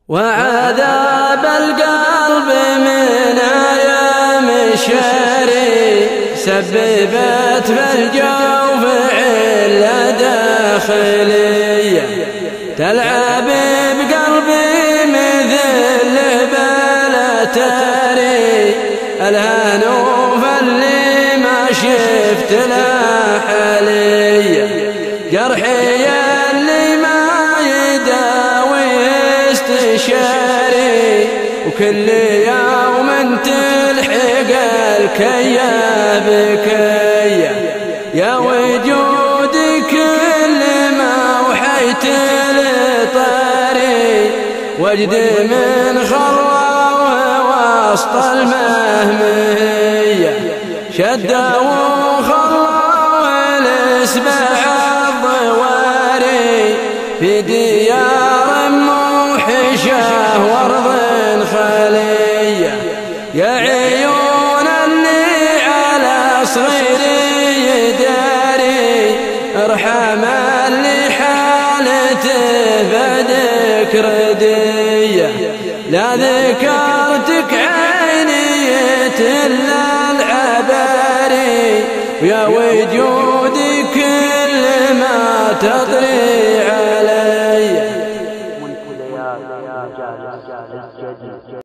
وعذاب القلب من أيام الشري سببت في الجوف علة داخلية تلعب بقلبي مثل بلا تري الهنوف اللي ما شفت له حلية جرحي اللي ما يداوي استشاري وكل يوم تلحق الكيا بكيا يا وجودي كل ما وحيت لطاري وجد من خروه وسط المهمية شدوا وخلوا الاسبع الضواري في ديار موحشة وارض خلية يا عيون اللي على صغيري يداري ارحم اللي حالته بدك ردية لا ذكرتك عيني إلا العباري ويا وجودي كل ما تطري